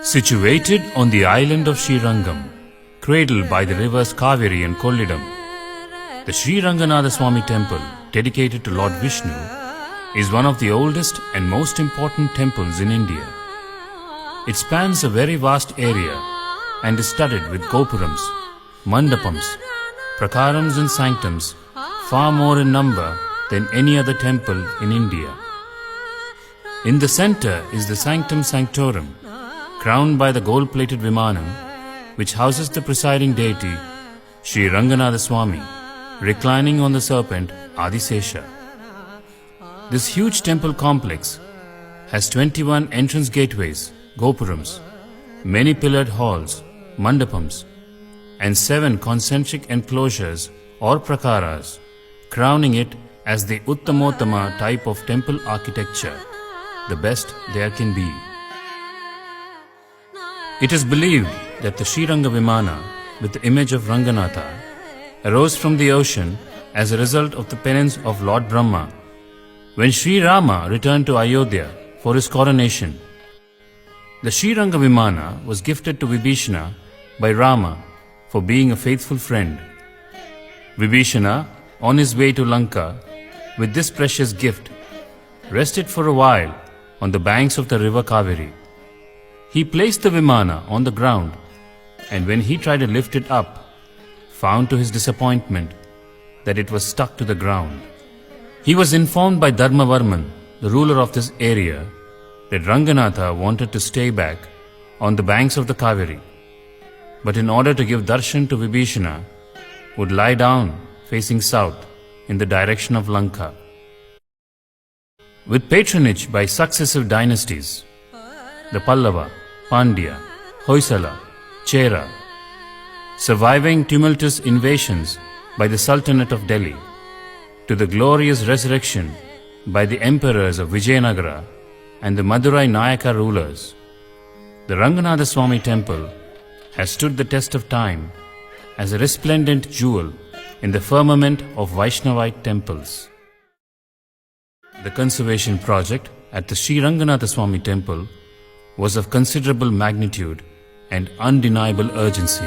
Situated on the island of Sri Rangam, cradled by the rivers Kaveri and Kollidam, the Sri Ranganatha Swamy temple, dedicated to Lord Vishnu, is one of the oldest and most important temples in India. It spans a very vast area and is studded with gopurams, mandapams, prakarams and sanctums, far more in number than any other temple in India. In the center is the Sanctum Sanctorum, crowned by the gold-plated Vimanam, which houses the presiding deity, Sri Ranganatha Swamy, reclining on the serpent Adisesha. This huge temple complex has 21 entrance gateways, gopurams, many pillared halls, mandapams, and 7 concentric enclosures or prakaras, crowning it as the Uttamottama type of temple architecture, the best there can be. It is believed that the Sriranga Vimana, with the image of Ranganatha, arose from the ocean as a result of the penance of Lord Brahma when Sri Rama returned to Ayodhya for his coronation. The Sriranga Vimana was gifted to Vibhishana by Rama for being a faithful friend. Vibhishana, on his way to Lanka with this precious gift, rested for a while on the banks of the river Kaveri. He placed the Vimana on the ground, and when he tried to lift it up, found to his disappointment that it was stuck to the ground. He was informed by Dharmavarman, the ruler of this area, that Ranganatha wanted to stay back on the banks of the Kaveri, but in order to give darshan to Vibhishana, would lie down facing south in the direction of Lanka. With patronage by successive dynasties, the Pallava, Pandya, Hoysala, Chera, surviving tumultuous invasions by the Sultanate of Delhi, to the glorious resurrection by the emperors of Vijayanagara and the Madurai Nayaka rulers, the Ranganatha Swamy temple has stood the test of time as a resplendent jewel in the firmament of Vaishnavite temples. The conservation project at the Sri Ranganatha Swamy temple was of considerable magnitude and undeniable urgency.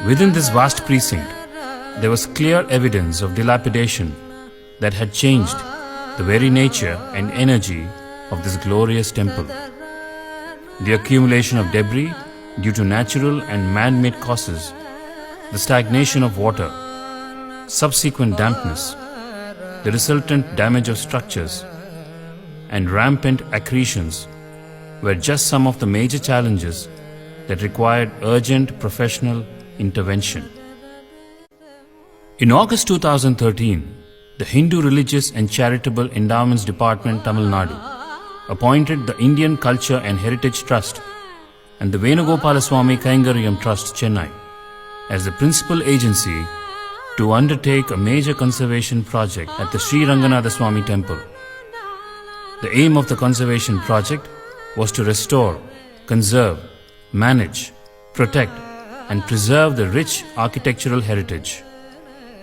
Within this vast precinct, there was clear evidence of dilapidation that had changed the very nature and energy of this glorious temple. The accumulation of debris due to natural and man-made causes, the stagnation of water, subsequent dampness, the resultant damage of structures, and rampant accretions were just some of the major challenges that required urgent professional intervention. In August 2013, the Hindu Religious and Charitable Endowments Department, Tamil Nadu, appointed the Indian Culture and Heritage Trust and the Venugopala Swamy Kaingaryam Trust, Chennai, as the principal agency to undertake a major conservation project at the Sri Ranganatha Swamy temple. The aim of the conservation project was to restore, conserve, manage, protect, and preserve the rich architectural heritage,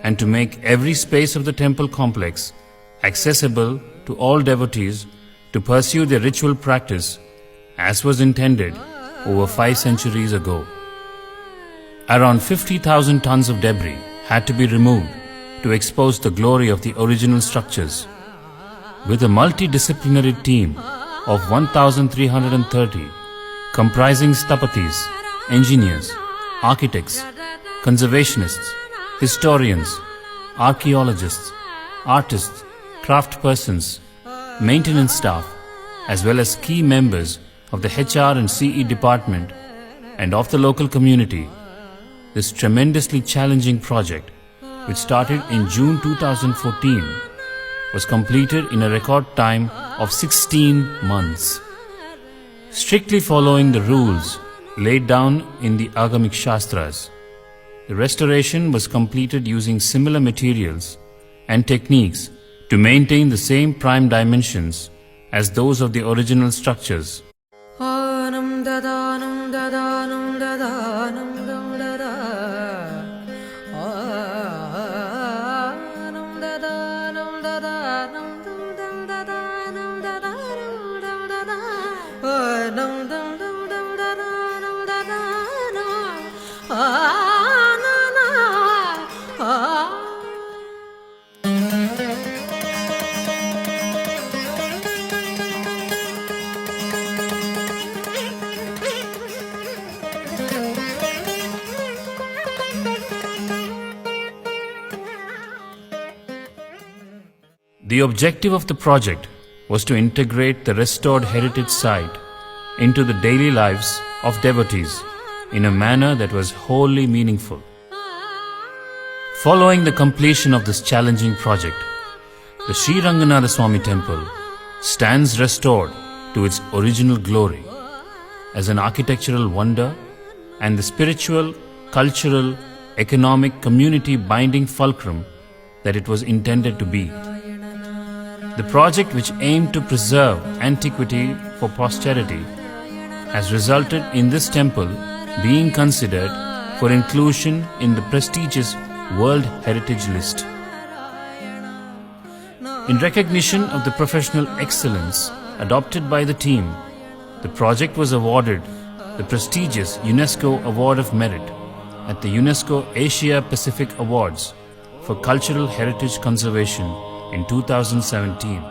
and to make every space of the temple complex accessible to all devotees to pursue their ritual practice as was intended over 5 centuries ago. Around 50,000 tons of debris had to be removed to expose the glory of the original structures. With a multidisciplinary team of 1,330 comprising sthapatis, engineers, architects, conservationists, historians, archaeologists, artists, craftspersons, maintenance staff, as well as key members of the HR and CE department and of the local community, this tremendously challenging project, which started in June 2014, was completed in a record time of 16 months. Strictly following the rules laid down in the Agamic Shastras, the restoration was completed using similar materials and techniques to maintain the same prime dimensions as those of the original structures. The objective of the project was to integrate the restored heritage site into the daily lives of devotees in a manner that was wholly meaningful. Following the completion of this challenging project, the Sri Ranganatha Swamy temple stands restored to its original glory as an architectural wonder and the spiritual, cultural, economic, community binding fulcrum that it was intended to be. The project, which aimed to preserve antiquity for posterity, has resulted in this temple being considered for inclusion in the prestigious World Heritage List. In recognition of the professional excellence adopted by the team, the project was awarded the prestigious UNESCO Award of Merit at the UNESCO Asia Pacific Awards for Cultural Heritage Conservation in 2017.